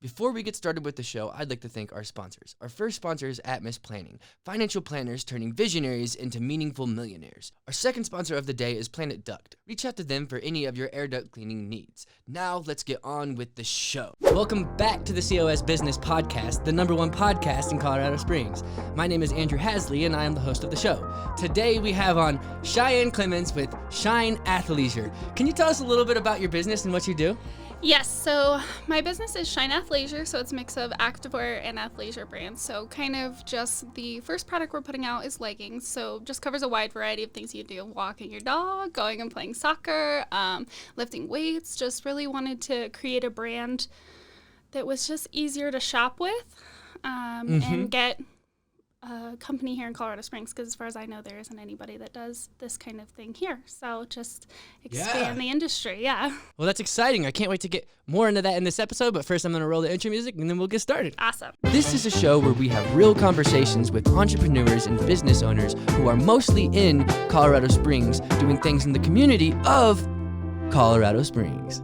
Before we get started with the show, I'd like to thank our sponsors. Our first sponsor is Atmos Planning, financial planners turning visionaries into meaningful millionaires. Our second sponsor of the day is Planet Duct. Reach out to them for any of your air duct cleaning needs. Now, let's get on with the show. Welcome back to the COS Business Podcast, the #1 podcast in Colorado Springs. My name is Andrew Hasley, and I am the host of the show. Today, we have on CheyAnne Clemons with Shine Athleisure. Can you tell us a little bit about your business and what you do? Yes, so my business is Shine Athleisure, so it's a mix of activewear and athleisure brands. So kind of just the first product we're putting out is leggings, so just covers a wide variety of things you do. Walking your dog, going and playing soccer, lifting weights. Just really wanted to create a brand that was just easier to shop with and get a company here in Colorado Springs, because as far as I know, there isn't anybody that does this kind of thing here. So just expand the industry, Well, that's exciting. I can't wait to get more into that in this episode, but first I'm going to roll the intro music and then we'll get started. Awesome. This is a show where we have real conversations with entrepreneurs and business owners who are mostly in Colorado Springs doing things in the community of Colorado Springs.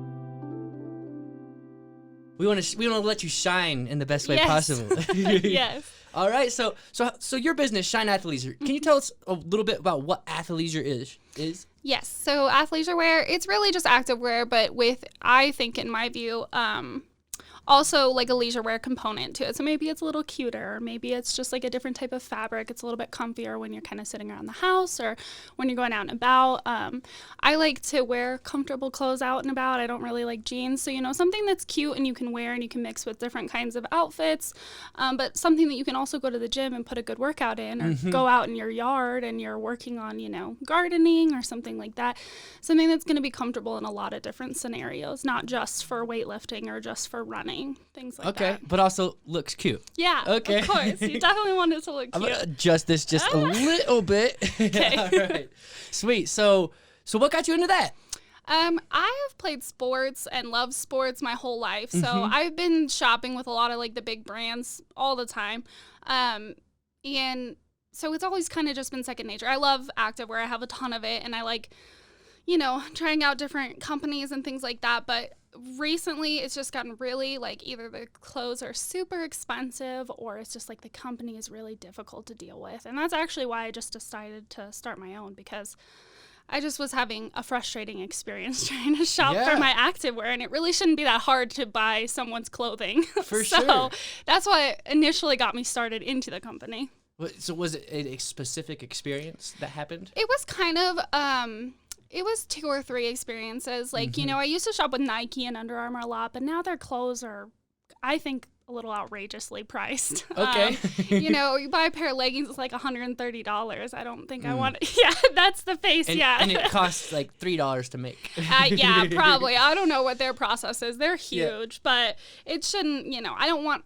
We want to let you shine in the best way possible. Yes. All right, so your business, Shine Athleisure. Can you tell us a little bit about what athleisure is? Yes, so athleisure wear, it's really just activewear, but with, I think in my view, also like a leisure wear component to it. So maybe it's a little cuter, or maybe it's just like a different type of fabric. It's a little bit comfier when you're kind of sitting around the house or when you're going out and about. I like to wear comfortable clothes out and about. I don't really like jeans. So, something that's cute and you can wear and you can mix with different kinds of outfits, but something that you can also go to the gym and put a good workout in, or go out in your yard and you're working on, gardening or something like that. Something that's going to be comfortable in a lot of different scenarios, not just for weightlifting or just for running. Things like that. Okay, but also looks cute. Yeah, okay. Of course. You definitely want it to look cute. I'm going to adjust this just a little bit. Okay. All right. Sweet. So what got you into that? I have played sports and loved sports my whole life. So I've been shopping with a lot of like the big brands all the time. And so it's always kind of just been second nature. I love activewear. I have a ton of it, and I like, trying out different companies and things like that. But recently it's just gotten really like either the clothes are super expensive or it's just like the company is really difficult to deal with. And that's actually why I just decided to start my own, because I just was having a frustrating experience trying to shop for my activewear, and it really shouldn't be that hard to buy someone's clothing. For sure. So that's what initially got me started into the company. So was it a specific experience that happened? It was kind of it was 2 or 3 experiences. Like, I used to shop with Nike and Under Armour a lot, but now their clothes are, I think, a little outrageously priced. Okay. You buy a pair of leggings, it's like $130. I don't think I want it. Yeah, that's the face, And it costs like $3 to make. Yeah, probably. I don't know what their process is. They're huge, but it shouldn't, I don't want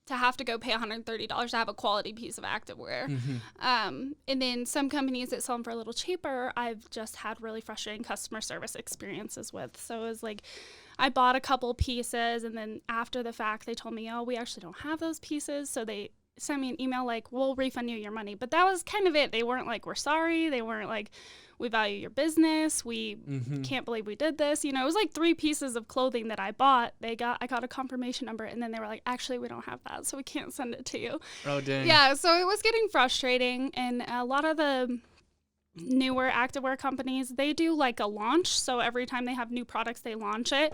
to have to go pay $130 to have a quality piece of activewear. And then some companies that sell them for a little cheaper, I've just had really frustrating customer service experiences with. So it was like, I bought a couple pieces, and then after the fact, they told me, oh, we actually don't have those pieces. So they sent me an email like, we'll refund you your money. But that was kind of it. They weren't like, we're sorry. They weren't like, we value your business. We can't believe we did this. It was like 3 pieces of clothing that I bought. I got a confirmation number, and then they were like, actually, we don't have that, so we can't send it to you. Oh, dang. Yeah, so it was getting frustrating, and a lot of the newer activewear companies, they do like a launch. So every time they have new products, they launch it,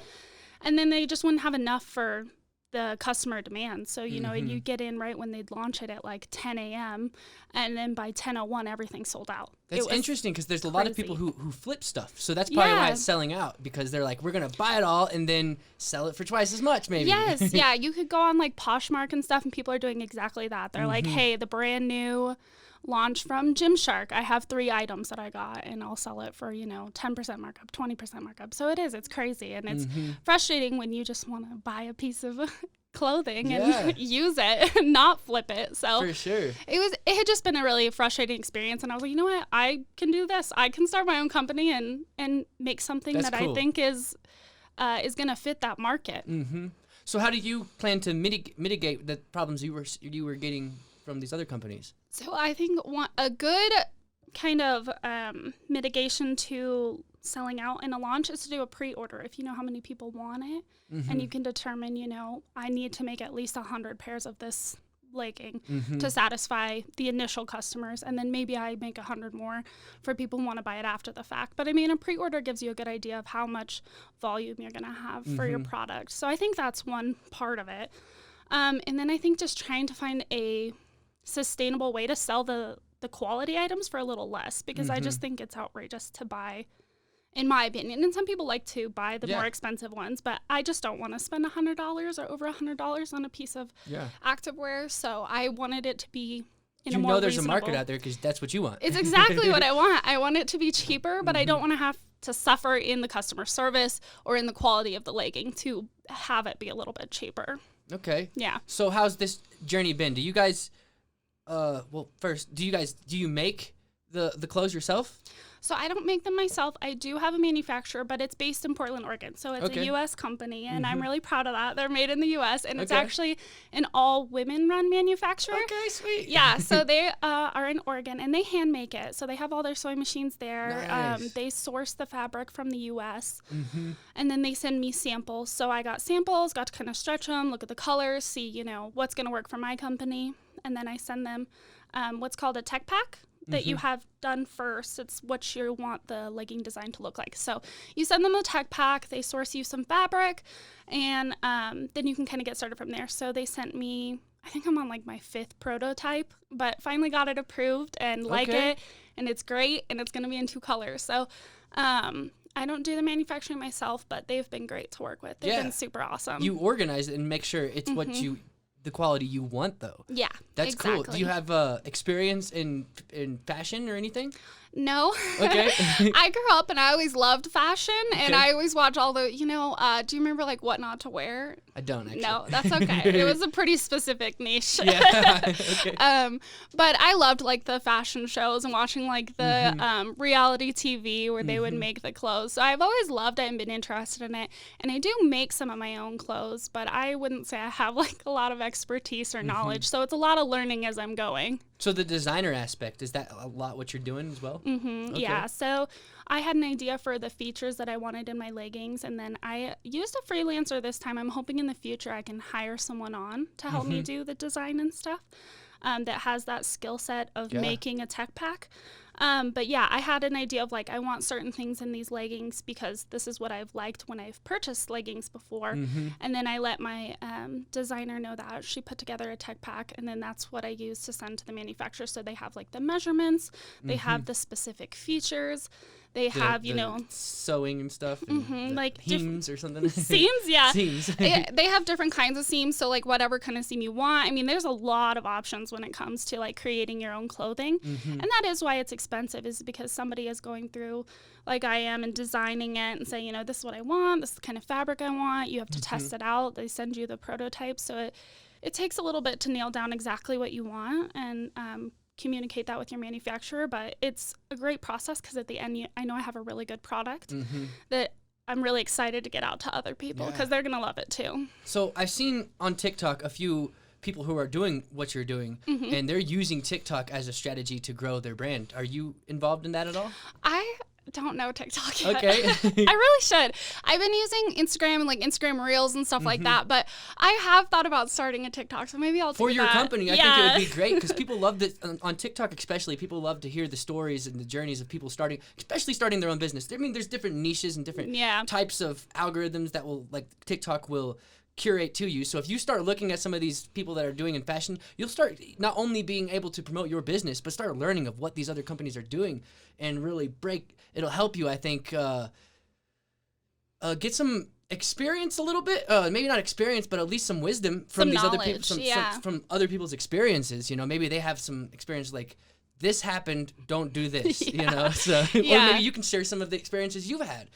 and then they just wouldn't have enough for the customer demand. So, you get in right when they'd launch it at like 10 a.m. and then by 10:01, everything's sold out. That's interesting, because there's a lot of people who flip stuff. So that's probably why it's selling out, because they're like, we're going to buy it all and then sell it for twice as much, maybe. Yes, yeah. You could go on like Poshmark and stuff, and people are doing exactly that. They're like, hey, the brand new launch from Gymshark, I have 3 items that I got, and I'll sell it for 10% markup, 20% markup. So it's crazy, and it's frustrating when you just want to buy a piece of clothing and use it and not flip it. So for sure, it had just been a really frustrating experience, and I was like, you know what, I can do this. I can start my own company and make something that cool. I think is going to fit that market. So how do you plan to mitigate the problems you were getting from these other companies? So I think a good kind of mitigation to selling out in a launch is to do a pre-order if you know how many people want it. And you can determine, I need to make at least 100 pairs of this legging to satisfy the initial customers, and then maybe I make 100 more for people who want to buy it after the fact. But I mean, a pre-order gives you a good idea of how much volume you're going to have for your product. So I think that's one part of it. And then I think just trying to find a sustainable way to sell the quality items for a little less, because I just think it's outrageous to buy, in my opinion. And some people like to buy the more expensive ones, but I just don't want to spend $100 or over $100 on a piece of activewear. So I wanted it to be in a more there's reasonable. a market out there because that's what you want. It's exactly what I want. I want it to be cheaper, but I don't want to have to suffer in the customer service or in the quality of the legging to have it be a little bit cheaper. Okay. Yeah. So how's this journey been? Do you guys, first, do you make the clothes yourself? So I don't make them myself. I do have a manufacturer, but it's based in Portland, Oregon. So it's a U.S. company, and I'm really proud of that. They're made in the U.S., and it's actually an all-women-run manufacturer. Okay, sweet. Yeah, so they are in Oregon, and they hand make it. So they have all their sewing machines there. Nice. They source the fabric from the U.S., and then they send me samples. So I got samples, got to kind of stretch them, look at the colors, see, what's going to work for my company. And then I send them what's called a tech pack that you have done first. It's what you want the legging design to look like. So you send them a tech pack, they source you some fabric, and then you can kind of get started from there. So they sent me, I think I'm on like my 5th prototype, but finally got it approved and like it, and it's great, and it's going to be in 2 colors. So I don't do the manufacturing myself, but they've been great to work with. They've been super awesome. You organize it and make sure it's what the quality you want, though. Yeah, that's cool. Do you have experience in fashion or anything? No. Okay. I grew up and I always loved fashion, and I always watch all the, do you remember like What Not to Wear? I don't actually. No, that's okay. It was a pretty specific niche. Yeah. Okay. But I loved like the fashion shows and watching like the reality TV where they would make the clothes. So I've always loved it and been interested in it. And I do make some of my own clothes, but I wouldn't say I have like a lot of expertise or knowledge. So it's a lot of learning as I'm going. So the designer aspect, is that a lot what you're doing as well? Okay. Yeah, so I had an idea for the features that I wanted in my leggings, and then I used a freelancer this time. I'm hoping in the future I can hire someone on to help me do the design and stuff that has that skill set of making a tech pack. But yeah, I had an idea of like, I want certain things in these leggings because this is what I've liked when I've purchased leggings before. And then I let my designer know that. She put together a tech pack, and then that's what I use to send to the manufacturer. So they have like the measurements, they have the specific features, they have, sewing and stuff, and like seams or something. Seams, yeah. Seams. They have different kinds of seams, so like whatever kind of seam you want. I mean, there's a lot of options when it comes to like creating your own clothing, and that is why it's expensive, is because somebody is going through, like I am, and designing it and saying, this is what I want, this is the kind of fabric I want. You have to test it out. They send you the prototype, so it takes a little bit to nail down exactly what you want and communicate that with your manufacturer, but it's a great process because at the end I know I have a really good product that I'm really excited to get out to other people because they're gonna love it too. So I've seen on TikTok a few people who are doing what you're doing, and they're using TikTok as a strategy to grow their brand. Are you involved in that at all? I don't know TikTok yet. Okay. I really should. I've been using Instagram and like Instagram Reels and stuff like that, but I have thought about starting a TikTok, so maybe I'll do that. For your company, I think it would be great because people love this on TikTok, especially. People love to hear the stories and the journeys of people starting their own business. I mean, there's different niches and different types of algorithms that will, like, TikTok will curate to you. So if you start looking at some of these people that are doing in fashion, you'll start not only being able to promote your business, but start learning of what these other companies are doing and really it'll help you, I think, get some experience a little bit, maybe not experience, but at least some wisdom from these other people, from other people's experiences. Maybe they have some experience like, this happened, don't do this, so, or maybe you can share some of the experiences you've had.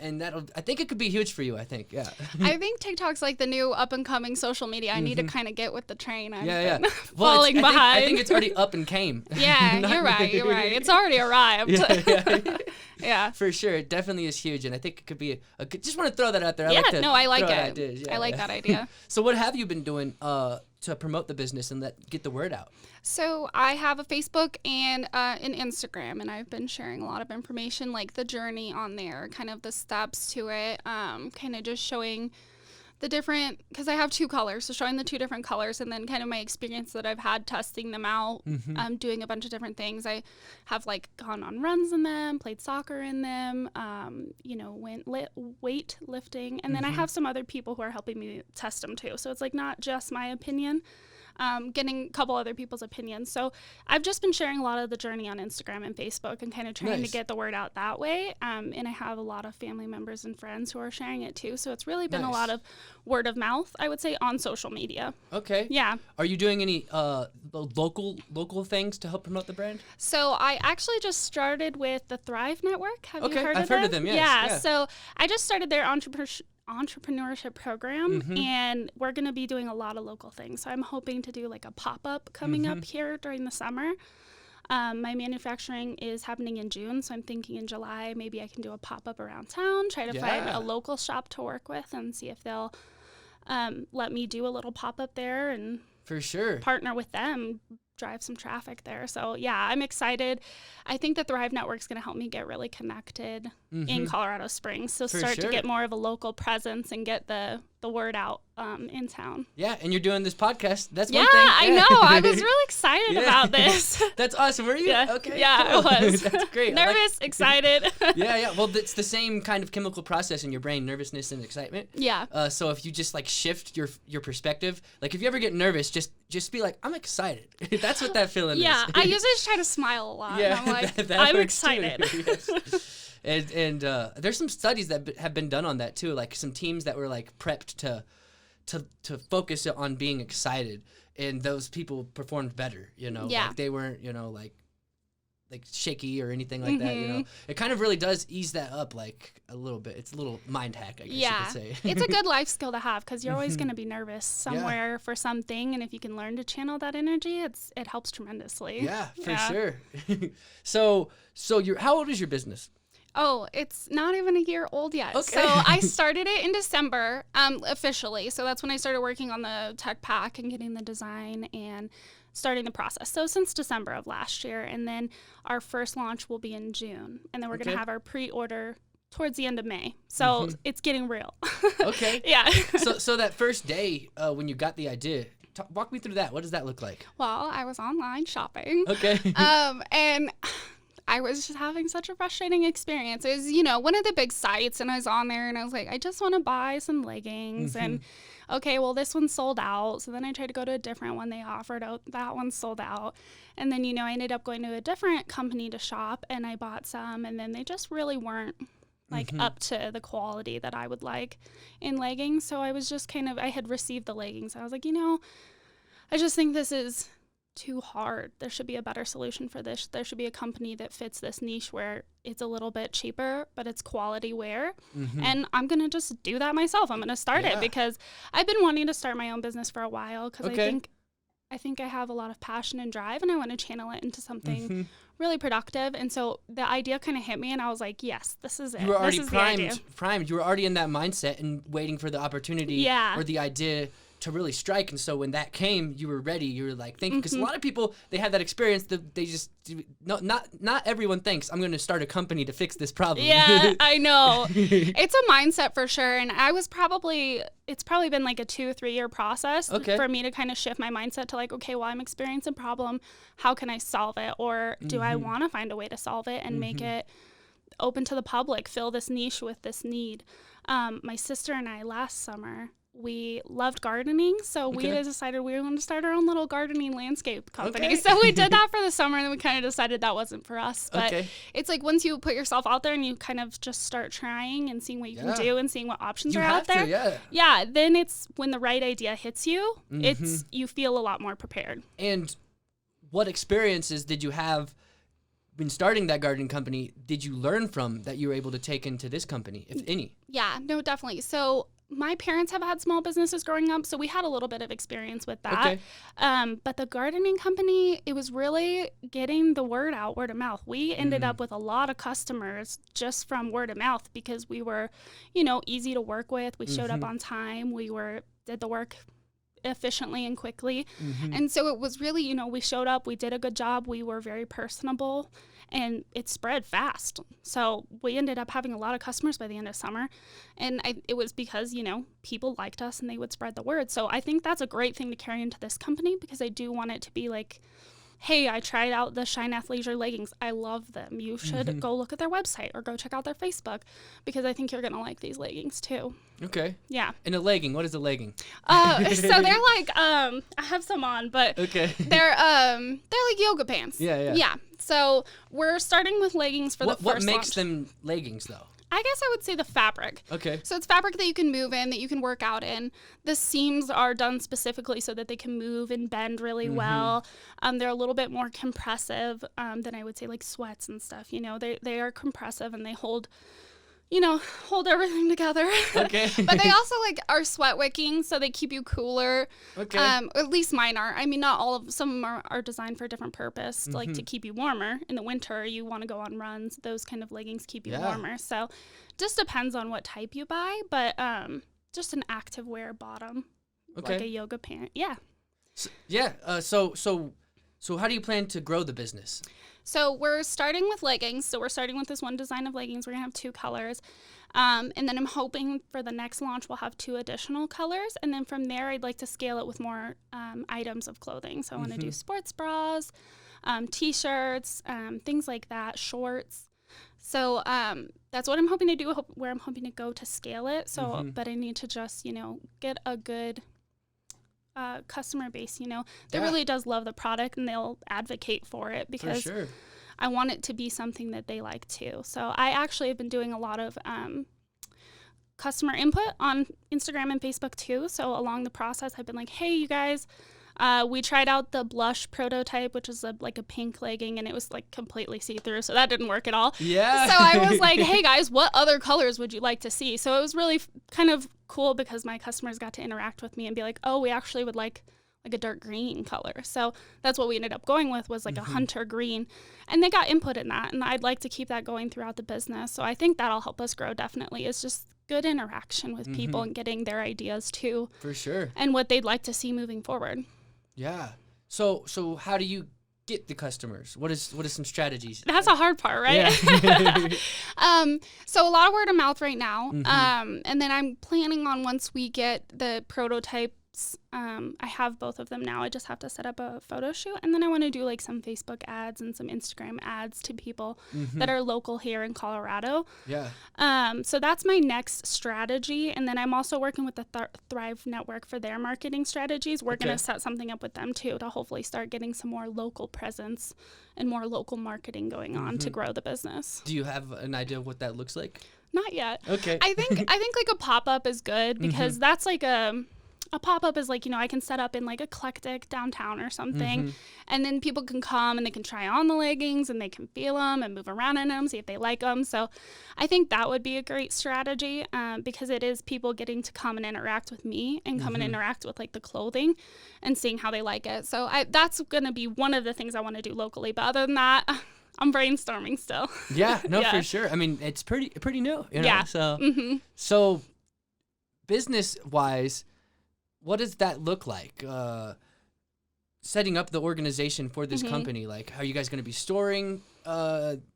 And I think it could be huge for you, I think. I think TikTok's like the new up and coming social media. I need to kind of get with the train. I've been well, falling behind. I think it's already up and came. You're right. It's already arrived. Yeah. For sure. It definitely is huge. And I think it could be a good, just want to throw that out there. I like throw it. Ideas. Yeah, I like that idea. So what have you been doing to promote the business and get the word out? So I have a Facebook and an Instagram, and I've been sharing a lot of information, like the journey on there, kind of the steps to it, kind of just showing the different, because I have 2 colors, so showing the 2 different colors, and then kind of my experience that I've had testing them out, doing a bunch of different things. I have like gone on runs in them, played soccer in them, went weight lifting, and then I have some other people who are helping me test them too. So it's like not just my opinion. Getting a couple other people's opinions. So I've just been sharing a lot of the journey on Instagram and Facebook and kind of trying to get the word out that way. And I have a lot of family members and friends who are sharing it too. So it's really been a lot of word of mouth, I would say, on social media. Okay. Yeah. Are you doing any local things to help promote the brand? So I actually just started with the Thrive Network. Have you heard of them? I've heard of them, yes. Yeah. So I just started their entrepreneurship program, and we're going to be doing a lot of local things. So I'm hoping to do like a pop-up coming up here during the summer. My manufacturing is happening in June, so I'm thinking in July maybe I can do a pop-up around town, try to find a local shop to work with and see if they'll let me do a little pop-up there and for sure partner with them, drive some traffic there. So yeah, I'm excited. I think the Thrive Network is going to help me get really connected in Colorado Springs. So start to get more of a local presence and get the word out in town. Yeah, and you're doing this podcast. That's one thing. I know. I was really excited about this. That's awesome. Were you? Yeah. Okay. Yeah, cool. I was. That's great. Nervous, excited. Yeah. Well, it's the same kind of chemical process in your brain, nervousness and excitement. Yeah. So if you just like shift your perspective, like if you ever get nervous, just be like, I'm excited. That's what that feeling is. Yeah. I usually just try to smile a lot. Yeah. And I'm like, I'm excited. Yes. And there's some studies that have been done on that too, like some teams that were like prepped to focus on being excited, and those people performed better, like they weren't, like shaky or anything like that, It kind of really does ease that up like a little bit. It's a little mind hack, I guess you could say. It's a good life skill to have because you're always going to be nervous somewhere for something, and if you can learn to channel that energy, it helps tremendously. Yeah, for sure. So how old is your business? Oh, it's not even a year old yet. Okay. So I started it in December, officially. So that's when I started working on the tech pack and getting the design and starting the process. So since December of last year, and then our first launch will be in June, and then we're going to have our pre-order towards the end of May. So it's getting real. Okay. Yeah. So that first day when you got the idea, walk me through that. What does that look like? Well, I was online shopping. Okay. And I was just having such a frustrating experience. It was, one of the big sites, and I was on there, and I was like, I just want to buy some leggings, and okay, well, this one's sold out. So then I tried to go to a different one they offered. That one's sold out. And then, I ended up going to a different company to shop, and I bought some, and then they just really weren't up to the quality that I would like in leggings. So I was just I had received the leggings. I was like, I just think this is too hard. There should be a better solution for this. There should be a company that fits this niche where it's a little bit cheaper, but it's quality wear. And I'm going to just do that myself. I'm going to start it because I've been wanting to start my own business for a while because I think I have a lot of passion and drive, and I want to channel it into something really productive. And so the idea kind of hit me, and I was like, yes, this is it. You were already primed. You were already in that mindset and waiting for the opportunity or the idea to really strike. And so when that came, you were ready. You were like thinking, because a lot of people, they had that experience that they just not everyone thinks I'm going to start a company to fix this problem. Yeah, I know. It's a mindset for sure. And it's probably been like a 2-3 year process for me to kind of shift my mindset to like, okay, well, I'm experiencing a problem. How can I solve it? Or do I want to find a way to solve it and make it open to the public, fill this niche with this need? My sister and I last summer, we loved gardening, so we decided we were going to start our own little gardening landscape company. So we did that for the summer, and then we kind of decided that wasn't for us. But it's like once you put yourself out there and you kind of just start trying and seeing what you can do and seeing what options are out there. Then it's when the right idea hits you, you feel a lot more prepared. And what experiences did you have when starting that gardening company? Did you learn from that you were able to take into this company, if any? Yeah, no, definitely. So my parents have had small businesses growing up, so we had a little bit of experience with that. Okay. But the gardening company, it was really getting the word out, word of mouth. We ended up with a lot of customers just from word of mouth because we were, easy to work with. We showed up on time. We did the work efficiently and quickly. And so it was really, we showed up, we did a good job. We were very personable. And it spread fast. So we ended up having a lot of customers by the end of summer. And it was because, people liked us and they would spread the word. So I think that's a great thing to carry into this company because I do want it to be like, hey, I tried out the Shine Athleisure leggings. I love them. You should go look at their website or go check out their Facebook because I think you're going to like these leggings too. Okay. Yeah. And a legging, what is a legging? So they're like, I have some on, but okay. they're like yoga pants. Yeah. Yeah. So we're starting with leggings for the first What makes launch. them leggings though? I guess I would say the fabric. Okay. So it's fabric that you can move in, that you can work out in. The seams are done specifically so that they can move and bend really well. They're a little bit more compressive than I would say like sweats and stuff. They are compressive and they hold everything together. Okay. But they also are sweat wicking, so they keep you cooler. Okay. At least mine are. I mean, not all of some of them are designed for a different purpose, like to keep you warmer. In the winter, you want to go on runs. Those kind of leggings keep you warmer. So just depends on what type you buy, but just an active wear bottom, like a yoga pant. Yeah. So how do you plan to grow the business? So we're starting with leggings. So we're starting with this one design of leggings. We're going to have 2 colors. And then I'm hoping for the next launch we'll have 2 additional colors. And then from there, I'd like to scale it with more items of clothing. So I want to do sports bras, T-shirts, things like that, shorts. So that's what I'm hoping to do, where I'm hoping to go to scale it. So, but I need to just, get a good customer base, that really does love the product and they'll advocate for it because I want it to be something that they like too. So I actually have been doing a lot of customer input on Instagram and Facebook too. So along the process, I've been like, hey, you guys, we tried out the blush prototype, which is like a pink legging, and it was like completely see-through, so that didn't work at all. Yeah. So I was like, hey guys, what other colors would you like to see? So it was really kind of cool because my customers got to interact with me and be like, oh, we actually would like a dark green color. So that's what we ended up going with, was like a hunter green, and they got input in that, and I'd like to keep that going throughout the business. So I think that'll help us grow definitely. It's just good interaction with people and getting their ideas too. For sure. And what they'd like to see moving forward. Yeah. So how do you get the customers? What is some strategies? That's a hard part, right? Yeah. So a lot of word of mouth right now. And then I'm planning on, once we get the prototypes, I have both of them now. I just have to set up a photo shoot, and then I want to do like some Facebook ads and some Instagram ads to people that are local here in Colorado. Yeah. So that's my next strategy, and then I'm also working with the Thrive Network for their marketing strategies. We're going to set something up with them too to hopefully start getting some more local presence and more local marketing going on to grow the business. Do you have an idea of what that looks like? Not yet. Okay. I think like a pop-up is good because that's like a pop-up is like, I can set up in like eclectic downtown or something, and then people can come and they can try on the leggings and they can feel them and move around in them, see if they like them. So I think that would be a great strategy because it is people getting to come and interact with me and come and interact with like the clothing and seeing how they like it. So that's going to be one of the things I want to do locally. But other than that, I'm brainstorming still. Yeah, no, for sure. I mean, it's pretty new, Yeah. So business-wise, what does that look like? Setting up the organization for this company, like, how are you guys going to be storing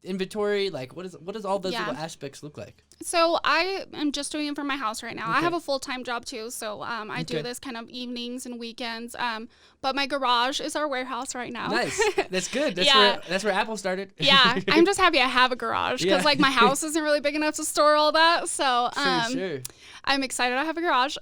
inventory? Like, what does all those little aspects look like? So I am just doing it for my house right now. I have a full-time job too, so I do this kind of evenings and weekends. But my garage is our warehouse right now. Nice, that's good. That's where Apple started. Yeah, I'm just happy I have a garage because like my house isn't really big enough to store all that. So sure. I'm excited I have a garage.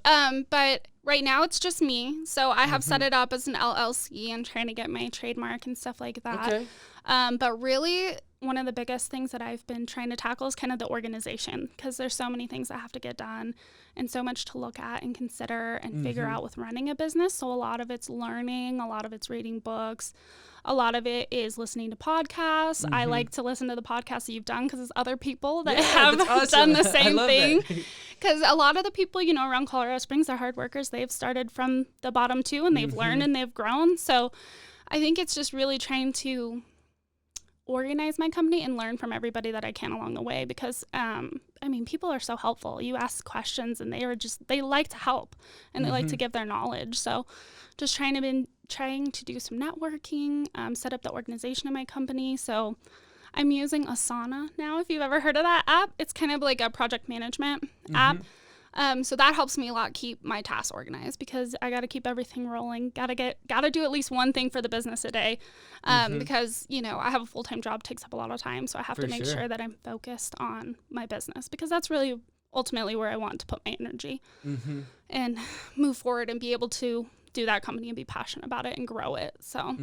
But right now it's just me. So I have set it up as an LLC and trying to get my trademark and stuff like that. Okay. But really, one of the biggest things that I've been trying to tackle is kind of the organization, because there's so many things that have to get done and so much to look at and consider and figure out with running a business. So a lot of it's learning, a lot of it's reading books, a lot of it is listening to podcasts. I like to listen to the podcasts that you've done because it's other people that have done the same thing. Because a lot of the people, you know, around Colorado Springs are hard workers. They've started from the bottom too, and they've learned and they've grown. So I think it's just really trying to organize my company and learn from everybody that I can along the way, because I mean, people are so helpful. You ask questions and they like to help and they like to give their knowledge. So just trying to do some networking, set up the organization of my company. So I'm using Asana now, if you've ever heard of that app. It's kind of like a project management app. So that helps me a lot keep my tasks organized, because I got to keep everything rolling. Got to do at least one thing for the business a day, because, you know, I have a full-time job, takes up a lot of time. So I have to make sure that I'm focused on my business, because that's really ultimately where I want to put my energy and move forward and be able to do that company and be passionate about it and grow it. So,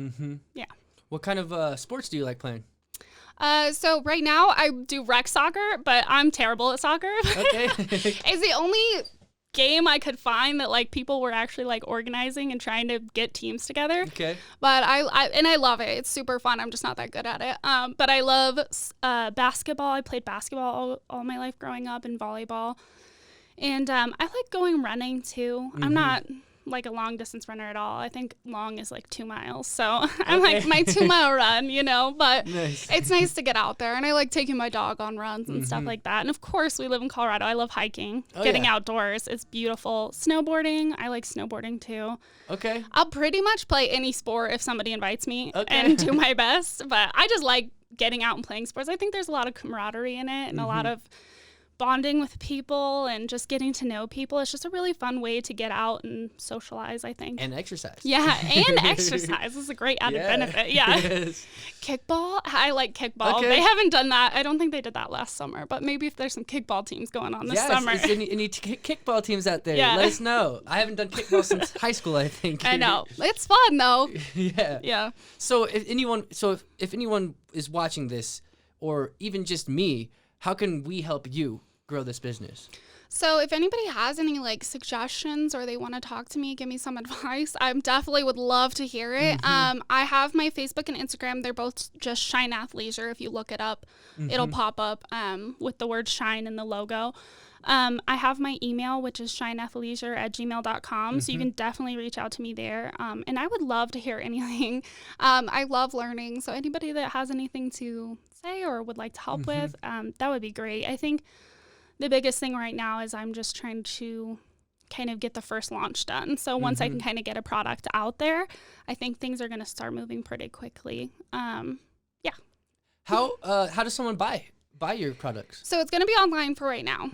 yeah. What kind of sports do you like playing? So right now I do rec soccer, but I'm terrible at soccer. Okay. It's the only game I could find that like people were actually like organizing and trying to get teams together. Okay. But I love it. It's super fun. I'm just not that good at it. But I love basketball. I played basketball all my life growing up, and volleyball. And I like going running too. I'm not like a long distance runner at all. I think long is like 2 miles. So I'm like my 2 mile run, you know, but it's nice to get out there. And I like taking my dog on runs and stuff like that. And of course we live in Colorado. I love hiking, getting outdoors. It's beautiful. Snowboarding. I like snowboarding too. Okay. I'll pretty much play any sport if somebody invites me and do my best. But I just like getting out and playing sports. I think there's a lot of camaraderie in it and a lot of bonding with people and just getting to know people. It's just a really fun way to get out and socialize, I think. And exercise. Yeah, and exercise. This is a great added benefit. Yeah. Yes. Kickball. I like kickball. Okay. They haven't done that. I don't think they did that last summer, but maybe if there's some kickball teams going on this summer. Yes, any kickball teams out there, let us know. I haven't done kickball since high school, I think. I know. It's fun, though. Yeah. Yeah. So if anyone is watching this, or even just me, how can we help you grow this business? So if anybody has any like suggestions or they want to talk to me, give me some advice, I definitely would love to hear it. I have my Facebook and Instagram. They're both just Shine Athleisure. If you look it up, it'll pop up with the word Shine in the logo. I have my email, which is shineathleisure@gmail.com. So you can definitely reach out to me there. And I would love to hear anything. I love learning. So anybody that has anything to say or would like to help with, that would be great. I think the biggest thing right now is I'm just trying to kind of get the first launch done. So once I can kind of get a product out there, I think things are going to start moving pretty quickly. Yeah. How does someone buy your products? So it's going to be online for right now.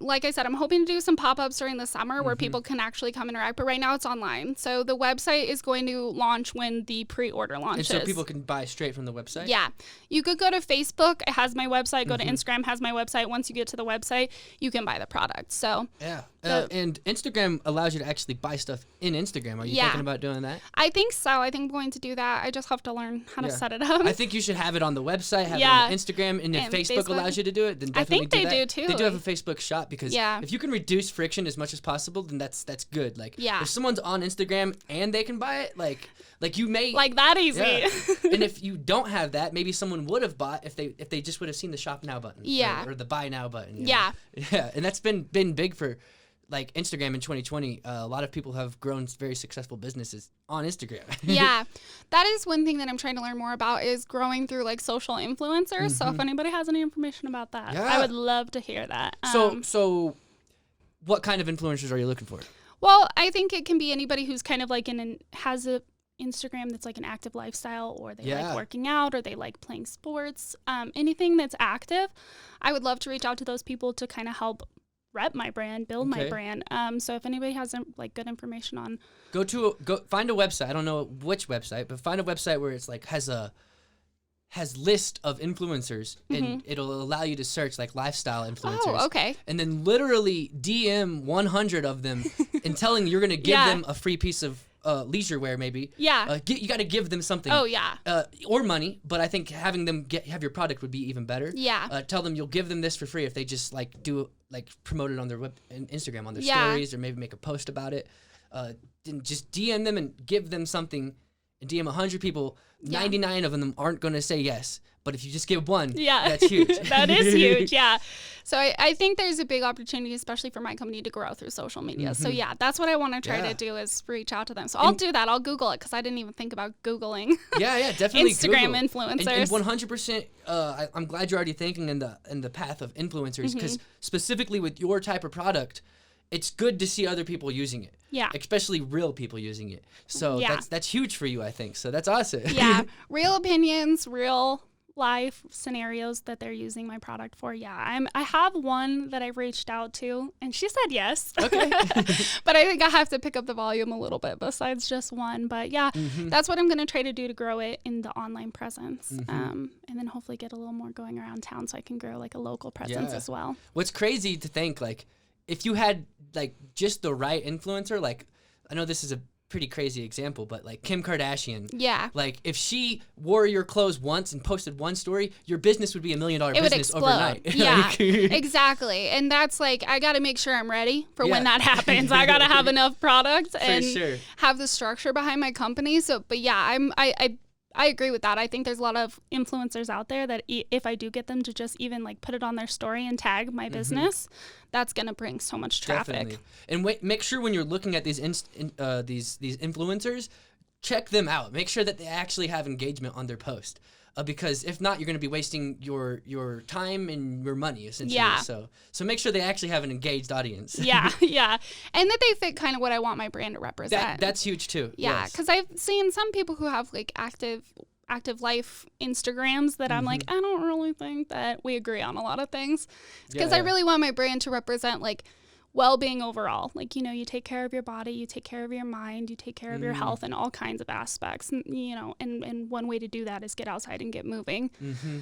Like I said, I'm hoping to do some pop-ups during the summer where people can actually come interact, but right now it's online. So the website is going to launch when the pre-order launches. And so people can buy straight from the website? Yeah. You could go to Facebook. It has my website. Go to Instagram. Has my website. Once you get to the website, you can buy the product. So yeah. And Instagram allows you to actually buy stuff in Instagram. Are you thinking about doing that? I think so. I think I'm going to do that. I just have to learn how to set it up. I think you should have it on the website, have it on Instagram, and if Facebook allows you to do it, then definitely do that. I think they do too. They do have a Facebook shop because if you can reduce friction as much as possible, then that's good. Like if someone's on Instagram and they can buy it, like you may like that easy. Yeah. And if you don't have that, maybe someone would have bought if they just would have seen the shop now button. Or the buy now button. You know? Yeah. And that's been big for like Instagram in 2020. A lot of people have grown very successful businesses on Instagram. Yeah. That is one thing that I'm trying to learn more about is growing through like social influencers. So if anybody has any information about that, I would love to hear that. So what kind of influencers are you looking for? Well, I think it can be anybody who's kind of like has a Instagram that's like an active lifestyle, or they like working out, or they like playing sports, anything that's active. I would love to reach out to those people to kind of help rep my brand, build my brand. So if anybody has like good information on, go find a website. I don't know which website, but find a website where it's like has list of influencers, and it'll allow you to search like lifestyle influencers. Oh, okay. And then literally DM 100 of them and telling you're going to give them a free piece of leisure wear maybe. Yeah. You got to give them something. Oh, yeah. Or money, but I think having them have your product would be even better. Yeah. Tell them you'll give them this for free if they just like promote it on their Instagram, on their stories, or maybe make a post about it. Then just DM them and give them something. And DM 100 people, 99 of them aren't going to say yes. But if you just give one, that's huge. That is huge, yeah. So I think there's a big opportunity, especially for my company, to grow through social media. So yeah, that's what I want to try to do, is reach out to them. So I'll do that. I'll Google it, because I didn't even think about Googling. Yeah, definitely Instagram Google. influencers. And 100%, I'm glad you're already thinking in the path of influencers, because specifically with your type of product, it's good to see other people using it. Yeah. Especially real people using it. So that's huge for you, I think. So that's awesome. Yeah. Real opinions, real life scenarios that they're using my product for. Yeah. I have one that I've reached out to, and she said yes. Okay. But I think I have to pick up the volume a little bit besides just one. But yeah, that's what I'm going to try to do to grow it in the online presence. And then hopefully get a little more going around town, so I can grow like a local presence as well. What's crazy to think, like, if you had like just the right influencer, like, I know this is a pretty crazy example, but like Kim Kardashian. Yeah. Like, if she wore your clothes once and posted one story, your business would be $1 million business overnight. Yeah, exactly. And that's like, I got to make sure I'm ready for when that happens. I got to have enough product and have the structure behind my company. So, but yeah, I agree with that. I think there's a lot of influencers out there that if I do get them to just even like put it on their story and tag my business, that's going to bring so much traffic. Definitely. And make sure when you're looking at these these influencers, check them out. Make sure that they actually have engagement on their post. Because if not, you're going to be wasting your time and your money, essentially. Yeah. So make sure they actually have an engaged audience. Yeah. And that they fit kind of what I want my brand to represent. That's huge too. Yeah, because I've seen some people who have like active life Instagrams that I'm like, I don't really think that we agree on a lot of things. Because I really want my brand to represent like well-being overall. Like, you take care of your body, you take care of your mind, you take care of your health in all kinds of aspects. And, and one way to do that is get outside and get moving.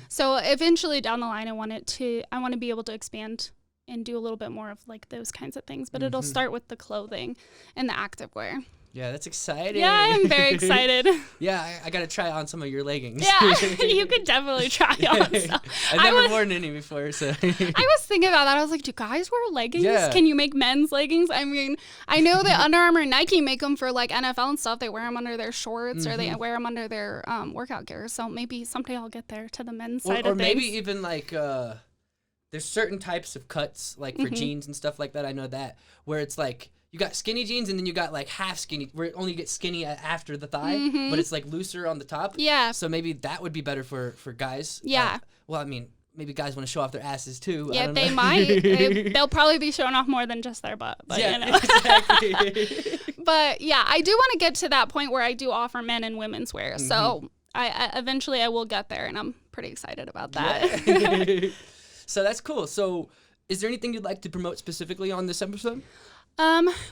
So eventually down the line, I want to be able to expand and do a little bit more of like those kinds of things. But it'll start with the clothing and the activewear. Yeah, that's exciting. Yeah, I'm very excited. Yeah, I got to try on some of your leggings. Yeah, you could definitely try on some. I've never worn any before, so. I was thinking about that. I was like, do guys wear leggings? Yeah. Can you make men's leggings? I mean, I know that Under Armour and Nike make them for like NFL and stuff. They wear them under their shorts or they wear them under their workout gear. So maybe someday I'll get there to the men's side of things. Or maybe even like there's certain types of cuts like for jeans and stuff like that. I know that where it's like, you got skinny jeans and then you got like half skinny where it only gets skinny after the thigh, but it's like looser on the top. Yeah. So maybe that would be better for guys. Yeah. Well, I mean, maybe guys want to show off their asses too. Yeah, they might. They'll probably be showing off more than just their butt. But, exactly. But yeah, I do want to get to that point where I do offer men and women's wear. So I eventually I will get there, and I'm pretty excited about that. Yeah. So that's cool. So is there anything you'd like to promote specifically on this episode?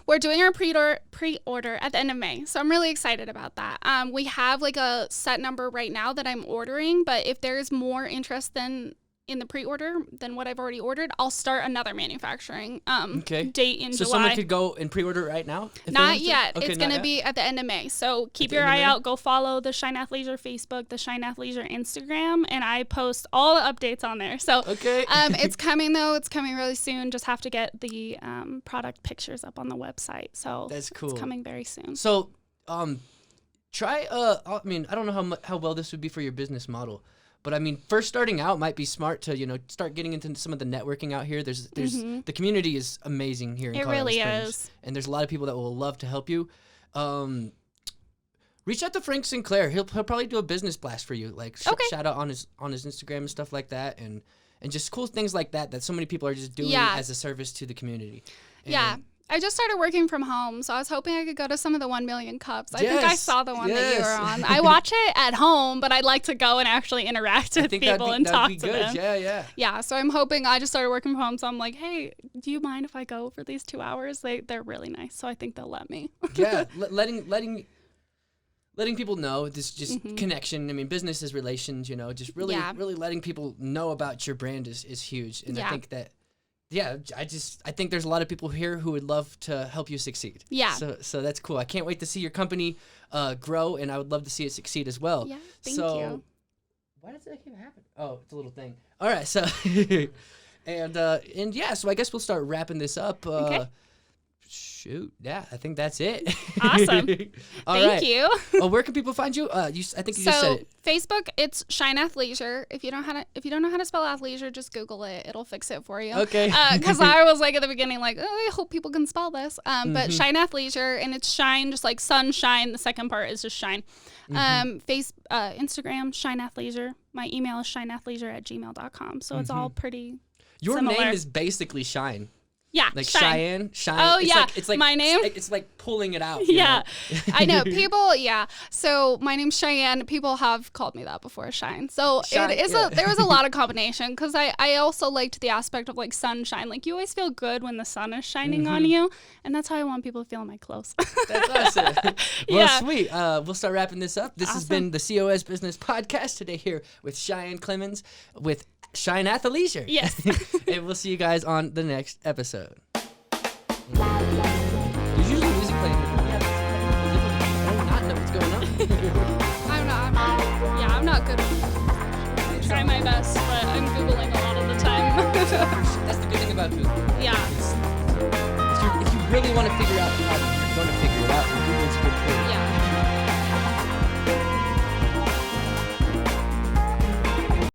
We're doing our pre-order at the end of May, so I'm really excited about that. We have like a set number right now that I'm ordering, but if there's more interest in the pre-order than what I've already ordered, I'll start another manufacturing date in July. So someone could go and pre-order right now? Not yet. Okay, it's going to be at the end of May. So keep your eye out. Go follow the Shine Athleisure Facebook, the Shine Athleisure Instagram, and I post all the updates on there. So it's coming though. It's coming really soon. Just have to get the product pictures up on the website. So that's cool. It's coming very soon. So try I mean, I don't know how well this would be for your business model. But I mean, first starting out might be smart to, start getting into some of the networking out here. There's the community is amazing here in Colorado Springs. It really is. And there's a lot of people that will love to help you. Reach out to Frank Sinclair. He'll probably do a business blast for you. Like shout out on his Instagram and stuff like that, and just cool things like that so many people are just doing as a service to the community. And I just started working from home, so I was hoping I could go to some of the 1 million cups. I think I saw the one that you were on. I watch it at home, but I'd like to go and actually interact with people and talk to them. Yeah. Yeah, so I'm hoping. I just started working from home, so I'm like, hey, do you mind if I go for these 2 hours? They're really nice, so I think they'll let me. Yeah, letting people know this just connection. I mean, business is relations. Just really letting people know about your brand is huge, and I think that yeah, I think there's a lot of people here who would love to help you succeed. Yeah. So that's cool. I can't wait to see your company grow, and I would love to see it succeed as well. Yeah, thank you. Why does that keep happening? Oh, it's a little thing. All right, so and yeah, so I guess we'll start wrapping this up. Okay. Shoot, yeah, I think that's it. Awesome. Thank you. Well, where can people find you? I think you just said it. Facebook, it's Shine Athleisure. If you don't know how to spell athleisure, just Google it. It'll fix it for you. Okay. Because I was like at the beginning, like, oh, I hope people can spell this. But Shine Athleisure, and it's shine, just like sunshine. The second part is just shine. Instagram, Shine Athleisure. My email is shineathleisure@gmail.com. So it's all pretty Your similar. name is basically Shine. Yeah, Like Shine. Shine. Oh, it's yeah. It's like my name. It's like pulling it out. you Yeah, know? I know. People, yeah. So my name's Cheyenne. People have called me that before, Shine. So Shine, it is there was a lot of combination because I also liked the aspect of like sunshine. Like you always feel good when the sun is shining on you, and that's how I want people to feel in my clothes. That's awesome. Well, Yeah. sweet. We'll start wrapping this up. This has been the COS Business Podcast today here with CheyAnne Clemons with Shine Athleisure. Yes. And we'll see you guys on the next episode. There's usually music playing. I do not know what's going on. I'm not good with it. I try my best, but I'm Googling a lot of the time. That's the good thing about Google. Yeah. If you really want to figure out how you're going to figure it out, Google's good for you. Yeah.